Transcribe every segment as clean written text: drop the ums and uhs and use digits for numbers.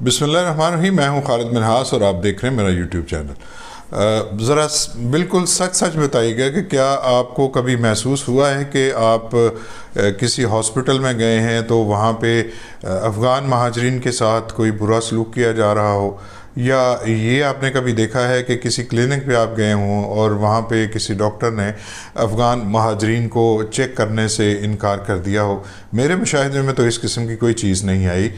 بسم اللہ الرحمن الرحیم. میں ہوں خالد منہاس اور آپ دیکھ رہے ہیں میرا یوٹیوب چینل. ذرا بالکل سچ بتائیے گا کہ کیا آپ کو کبھی محسوس ہوا ہے کہ آپ کسی ہاسپٹل میں گئے ہیں تو وہاں پہ افغان مہاجرین کے ساتھ کوئی برا سلوک کیا جا رہا ہو، یا یہ آپ نے کبھی دیکھا ہے کہ کسی کلینک پہ آپ گئے ہوں اور وہاں پہ کسی ڈاکٹر نے افغان مہاجرین کو چیک کرنے سے انکار کر دیا ہو؟ میرے مشاہدے میں تو اس قسم کی کوئی چیز نہیں آئی.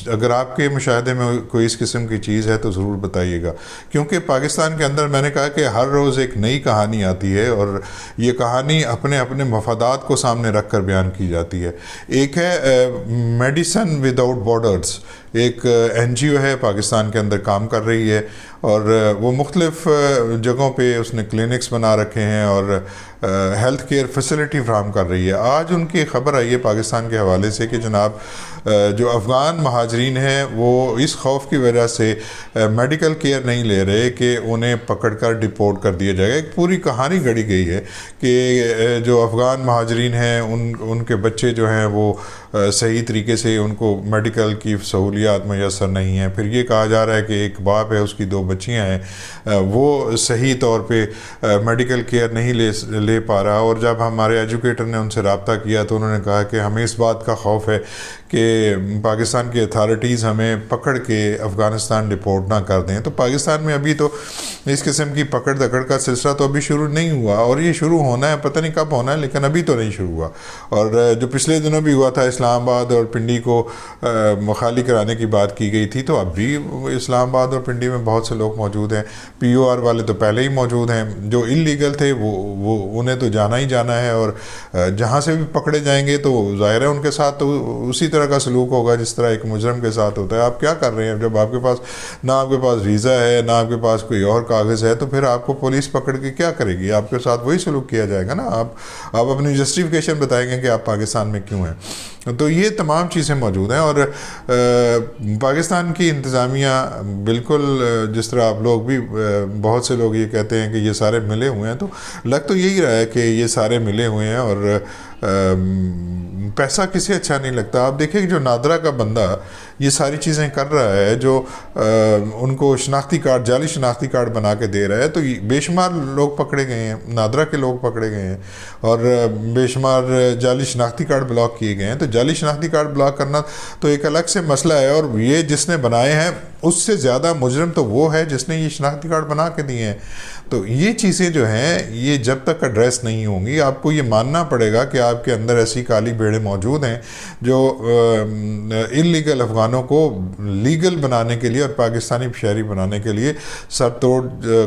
اگر آپ کے مشاہدے میں کوئی اس قسم کی چیز ہے تو ضرور بتائیے گا، کیونکہ پاکستان کے اندر میں نے کہا کہ ہر روز ایک نئی کہانی آتی ہے اور یہ کہانی اپنے اپنے مفادات کو سامنے رکھ کر بیان کی جاتی ہے. ایک ہے میڈیسن وداؤٹ بارڈرز، ایک این جی او ہے پاکستان کے اندر کام کر رہی ہے، اور وہ مختلف جگہوں پہ اس نے کلینکس بنا رکھے ہیں اور ہیلتھ کیئر فیسلٹی فراہم کر رہی ہے. آج ان کی خبر آئی ہے پاکستان کے حوالے سے کہ جناب جو افغان مہاجرین ہیں وہ اس خوف کی وجہ سے میڈیکل کیئر نہیں لے رہے کہ انہیں پکڑ کر ڈپورٹ کر دیا جائے گا. ایک پوری کہانی گڑھی گئی ہے کہ جو افغان مہاجرین ہیں ان کے بچے جو ہیں وہ صحیح طریقے سے ان کو میڈیکل کی سہولیات میسر نہیں ہیں. پھر یہ کہا جا رہا ہے کہ ایک باپ ہے، اس کی 2 بچیاں ہیں، وہ صحیح طور پہ میڈیکل کیئر نہیں لے پا رہا. اور جب ہمارے ایجوکیٹر نے ان سے رابطہ کیا تو انہوں نے کہا کہ ہمیں اس بات کا خوف ہے کہ پاکستان کی اتھارٹیز ہمیں پکڑ کے افغانستان ڈپورٹ نہ کر دیں. تو پاکستان میں ابھی تو اس قسم کی پکڑ دکڑ کا سلسلہ تو ابھی شروع نہیں ہوا، اور یہ شروع ہونا ہے، پتہ نہیں کب ہونا ہے، لیکن ابھی تو نہیں شروع ہوا. اور جو پچھلے دنوں بھی ہوا تھا، اسلام آباد اور پنڈی کو خالی کرانے کی بات کی گئی تھی، تو اب بھی اسلام آباد اور پنڈی میں بہت سے لوگ موجود ہیں. پی او آر والے تو پہلے ہی موجود ہیں، جو انلیگل تھے وہ انہیں تو جانا ہی جانا ہے، اور جہاں سے بھی پکڑے جائیں گے تو ظاہر ہے ان کے ساتھ تو اسی طرح کا سلوک ہوگا جس طرح ایک مجرم کے ساتھ ہوتا ہے. آپ کیا کر رہے ہیں جب آپ کے پاس نہ آپ کے پاس ویزا ہے، نہ آپ کے پاس کوئی اور کاغذ ہے، تو پھر آپ کو پولیس پکڑ کے کیا کرے گی؟ آپ کے ساتھ وہی سلوک کیا جائے گا نا. آپ اپنی جسٹیفیکیشن بتائیں گے کہ آپ پاکستان میں کیوں ہیں. تو یہ تمام چیزیں موجود ہیں، اور پاکستان کی انتظامیہ بالکل جس طرح آپ لوگ بھی بہت سے لوگ یہ کہتے ہیں کہ یہ سارے ملے ہوئے ہیں، تو لگ تو یہی رہا ہے کہ یہ سارے ملے ہوئے ہیں. اور پیسہ کسی اچھا نہیں لگتا. آپ دیکھیں کہ جو نادرا کا بندہ یہ ساری چیزیں کر رہا ہے، جو ان کو شناختی کارڈ، جعلی شناختی کارڈ بنا کے دے رہا ہے، تو بے شمار لوگ پکڑے گئے ہیں، نادرا کے لوگ پکڑے گئے ہیں، اور بے شمار جعلی شناختی کارڈ بلاک کیے گئے ہیں. تو جعلی شناختی کارڈ بلاک کرنا تو ایک الگ سے مسئلہ ہے، اور یہ جس نے بنائے ہیں اس سے زیادہ مجرم تو وہ ہے جس نے یہ شناختی کارڈ بنا کے دیے ہیں. تو یہ چیزیں جو ہیں یہ جب تک ایڈریس نہیں ہوں گی، آپ کو یہ ماننا پڑے گا کہ آپ کے اندر ایسی کالی بھیڑیں موجود ہیں جو انلیگل افغانوں کو لیگل بنانے کے لیے اور پاکستانی شہری بنانے کے لیے سر توڑ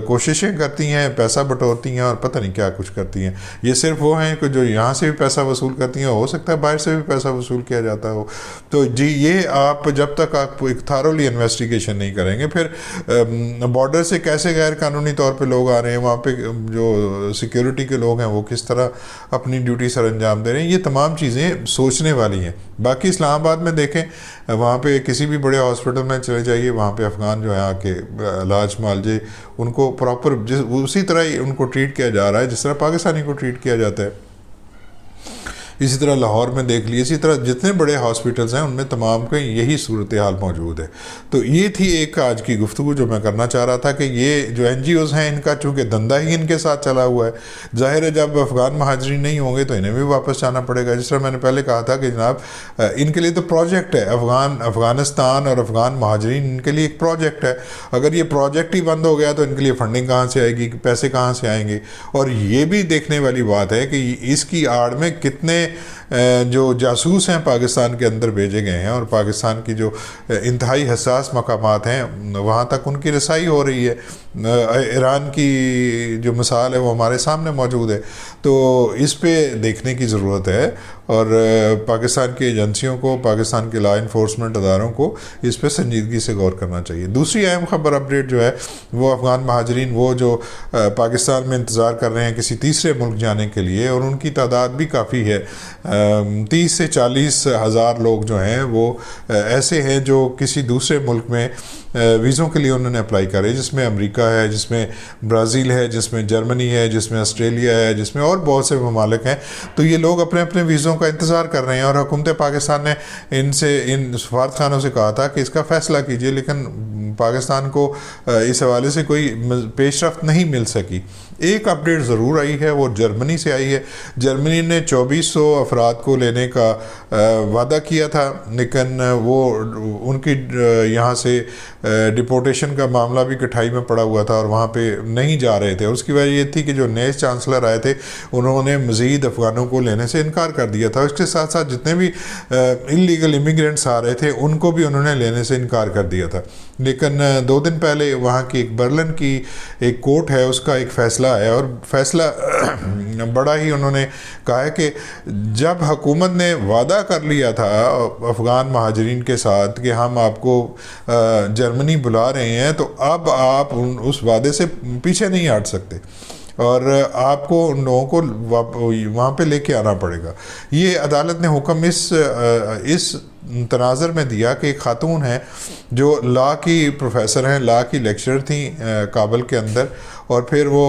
کوششیں کرتی ہیں، پیسہ بٹورتی ہیں اور پتہ نہیں کیا کچھ کرتی ہیں. یہ صرف وہ ہیں کہ جو یہاں سے بھی پیسہ وصول کرتی ہیں، ہو سکتا ہے باہر سے بھی پیسہ وصول کیا جاتا ہو. تو جی یہ آپ جب تک آپ ایک تھارولی انویسٹیگیشن نہیں کریں گے، پھر بارڈر سے کیسے غیر قانونی طور پہ لوگ آ رہے ہیں، وہاں پہ جو سیکیورٹی کے لوگ ہیں وہ کس طرح اپنی ڈیوٹی سر انجام دے رہے ہیں، یہ تمام چیزیں سوچنے والی ہیں. باقی اسلام آباد میں دیکھیں، وہاں پہ کسی بھی بڑے ہاسپٹل میں چلے جائیے، وہاں پہ افغان جو ہے آ کے علاج معالجے ان کو پراپر اسی طرح ہی ان کو ٹریٹ کیا جا رہا ہے جس طرح پاکستانی کو ٹریٹ کیا جاتا ہے. اسی طرح لاہور میں دیکھ لیے، اسی طرح جتنے بڑے ہاسپٹلز ہیں ان میں تمام کے یہی صورتحال موجود ہے. تو یہ تھی ایک آج کی گفتگو جو میں کرنا چاہ رہا تھا کہ یہ جو این جی اوز ہیں ان کا چونکہ دھندا ہی ان کے ساتھ چلا ہوا ہے، ظاہر ہے جب افغان مہاجرین نہیں ہوں گے تو انہیں بھی واپس جانا پڑے گا. جس طرح میں نے پہلے کہا تھا کہ جناب ان کے لیے تو پروجیکٹ ہے، افغانستان اور افغان مہاجرین ان کے لیے ایک پروجیکٹ ہے. اگر یہ پروجیکٹ ہی بند ہو گیا تو ان کے لیے فنڈنگ کہاں سے آئے گی، پیسے کہاں سے آئیں گے؟ اور یہ بھی دیکھنے والی بات ہے کہ اس کی آڑ میں کتنے جو جاسوس ہیں پاکستان کے اندر بھیجے گئے ہیں، اور پاکستان کی جو انتہائی حساس مقامات ہیں وہاں تک ان کی رسائی ہو رہی ہے. ایران کی جو مثال ہے وہ ہمارے سامنے موجود ہے. تو اس پہ دیکھنے کی ضرورت ہے، اور پاکستان کی ایجنسیوں کو، پاکستان کے لا انفورسمنٹ اداروں کو اس پہ سنجیدگی سے غور کرنا چاہیے. دوسری اہم خبر اپڈیٹ جو ہے وہ افغان مہاجرین وہ جو پاکستان میں انتظار کر رہے ہیں کسی تیسرے ملک جانے کے لیے، اور ان کی تعداد بھی کافی ہے. 30 سے 40 ہزار لوگ جو ہیں وہ ایسے ہیں جو کسی دوسرے ملک میں ویزوں کے لیے انہوں نے اپلائی کرے، جس میں امریکہ امریکہ ہے، جس میں برازیل ہے، جس میں جرمنی ہے، جس میں آسٹریلیا ہے، جس میں اور بہت سے ممالک ہیں. تو یہ لوگ اپنے اپنے ویزوں کا انتظار کر رہے ہیں، اور حکومت پاکستان نے ان سفارت خانوں سے کہا تھا کہ اس کا فیصلہ کیجیے، لیکن پاکستان کو اس حوالے سے کوئی پیش رفت نہیں مل سکی. ایک اپڈیٹ ضرور آئی ہے، وہ جرمنی سے آئی ہے. جرمنی نے 2400 افراد کو لینے کا وعدہ کیا تھا، لیکن وہ ان کی یہاں سے ڈپورٹیشن کا معاملہ بھی کٹھائی میں پڑا ہوا تھا اور وہاں پہ نہیں جا رہے تھے. اس کی وجہ یہ تھی کہ جو نئے چانسلر آئے تھے انہوں نے مزید افغانوں کو لینے سے انکار کر دیا تھا. اس کے ساتھ ساتھ جتنے بھی انلیگل امیگرینٹس آ رہے تھے ان کو بھی انہوں نے لینے سے انکار کر دیا تھا. لیکن 2 دن پہلے وہاں کی ایک برلن کی ایک کورٹ ہے، اس کا ایک فیصلہ ہے، اور فیصلہ بڑا ہی انہوں نے کہا ہے کہ جب حکومت نے وعدہ کر لیا تھا افغان مہاجرین کے ساتھ کہ ہم آپ کو جرمنی بلا رہے ہیں، تو اب آپ اس وعدے سے پیچھے نہیں ہٹ سکتے اور آپ کو ان لوگوں کو وہاں پہ لے کے آنا پڑے گا. یہ عدالت نے حکم اس تناظر میں دیا کہ ایک خاتون ہے جو لا کی پروفیسر ہیں، لا کی لیکچرر تھیں کابل کے اندر، اور پھر وہ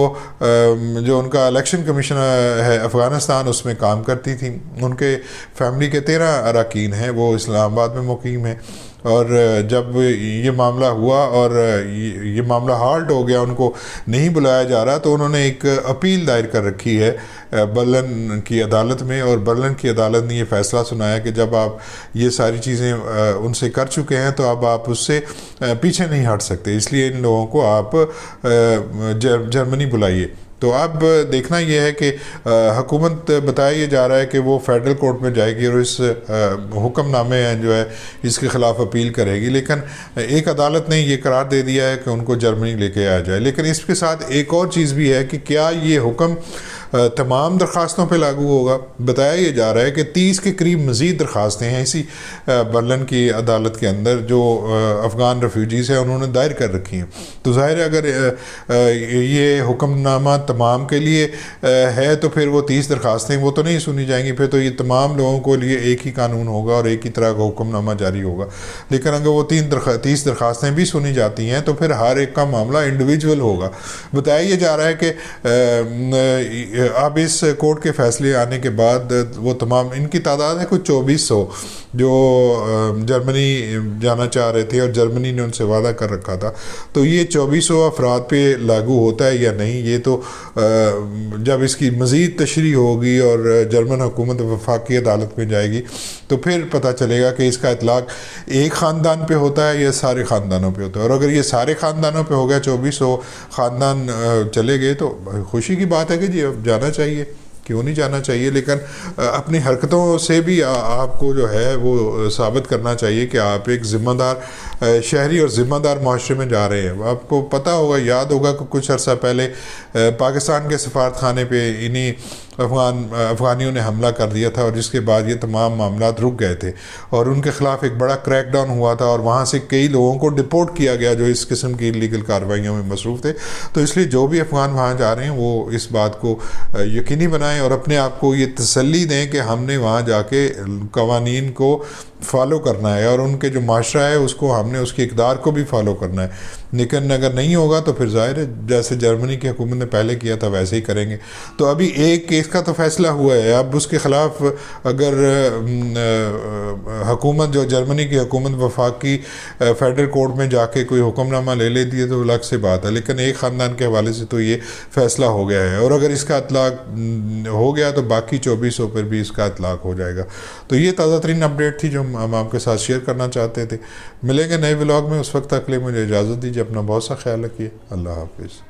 جو ان کا الیکشن کمیشن ہے افغانستان اس میں کام کرتی تھیں. ان کے فیملی کے 13 اراکین ہیں، وہ اسلام آباد میں مقیم ہیں. اور جب یہ معاملہ ہوا اور یہ معاملہ ہالٹ ہو گیا، ان کو نہیں بلایا جا رہا، تو انہوں نے ایک اپیل دائر کر رکھی ہے برلن کی عدالت میں، اور برلن کی عدالت نے یہ فیصلہ سنایا کہ جب آپ یہ ساری چیزیں ان سے کر چکے ہیں تو اب آپ اس سے پیچھے نہیں ہٹ سکتے، اس لیے ان لوگوں کو آپ جرمنی بلائیے. تو اب دیکھنا یہ ہے کہ حکومت بتایا یہ جا رہا ہے کہ وہ فیڈرل کورٹ میں جائے گی اور اس حکم نامے جو ہے اس کے خلاف اپیل کرے گی. لیکن ایک عدالت نے یہ قرار دے دیا ہے کہ ان کو جرمنی لے کے آیا جائے. لیکن اس کے ساتھ ایک اور چیز بھی ہے کہ کیا یہ حکم تمام درخواستوں پہ لاگو ہوگا. بتایا یہ جا رہا ہے کہ 30 کے قریب مزید درخواستیں ہیں اسی برلن کی عدالت کے اندر جو افغان ریفیوجیز ہیں انہوں نے دائر کر رکھی ہیں. تو ظاہر ہے اگر یہ حکم نامہ تمام کے لیے ہے تو پھر وہ 30 درخواستیں وہ تو نہیں سنی جائیں گی، پھر تو یہ تمام لوگوں کو لیے ایک ہی قانون ہوگا اور ایک ہی طرح کا حکم نامہ جاری ہوگا. لیکن اگر وہ 30 درخواستیں بھی سنی جاتی ہیں تو پھر ہر ایک کا معاملہ انڈیویجول ہوگا. بتایا یہ جا رہا ہے کہ اب اس کورٹ کے فیصلے آنے کے بعد وہ تمام ان کی تعداد ہے کچھ 2400 جو جرمنی جانا چاہ رہے تھے اور جرمنی نے ان سے وعدہ کر رکھا تھا. تو یہ 2400 افراد پہ لاگو ہوتا ہے یا نہیں، یہ تو جب اس کی مزید تشریح ہوگی اور جرمن حکومت وفاقی عدالت میں جائے گی تو پھر پتہ چلے گا کہ اس کا اطلاق ایک خاندان پہ ہوتا ہے یا سارے خاندانوں پہ ہوتا ہے. اور اگر یہ سارے خاندانوں پہ ہو گیا، 2400 خاندان چلے گئے، تو خوشی کی بات ہے کہ جی اب جانا چاہیے، کیوں نہیں جانا چاہیے. لیکن اپنی حرکتوں سے بھی آپ کو جو ہے وہ ثابت کرنا چاہیے کہ آپ ایک ذمہ دار شہری اور ذمہ دار معاشرے میں جا رہے ہیں. آپ کو پتہ ہوگا، یاد ہوگا کہ کچھ عرصہ پہلے پاکستان کے سفارت خانے پہ انہی افغانیوں نے حملہ کر دیا تھا، اور جس کے بعد یہ تمام معاملات رک گئے تھے اور ان کے خلاف ایک بڑا کریک ڈاؤن ہوا تھا اور وہاں سے کئی لوگوں کو ڈپورٹ کیا گیا جو اس قسم کی لیگل کارروائیوں میں مصروف تھے. تو اس لیے جو بھی افغان وہاں جا رہے ہیں وہ اس بات کو یقینی بنائیں اور اپنے آپ کو یہ تسلی دیں کہ ہم نے وہاں جا کے قوانین کو فالو کرنا ہے اور ان کے جو معاشرہ ہے اس کو ہم نے اس کی اقدار کو بھی فالو کرنا ہے. لیکن اگر نہیں ہوگا تو پھر ظاہر ہے جیسے جرمنی کی حکومت نے پہلے کیا تھا ویسے ہی کریں گے. تو ابھی ایک کیس کا تو فیصلہ ہوا ہے، اب اس کے خلاف اگر حکومت جو جرمنی کی حکومت وفاقی فیڈرل کورٹ میں جا کے کوئی حکم نامہ لے لیتی ہے تو الگ سے بات ہے. لیکن ایک خاندان کے حوالے سے تو یہ فیصلہ ہو گیا ہے، اور اگر اس کا اطلاق ہو گیا تو باقی 2400 پر بھی اس کا اطلاق ہو جائے گا. تو یہ تازہ ترین اپڈیٹ تھی جو ہم آپ کے ساتھ شیئر کرنا چاہتے تھے. ملیں گے نئے ولاگ میں، اس وقت تک کے لیے مجھے اجازت دیجیے. اپنا بہت سا خیال رکھیے. اللہ حافظ.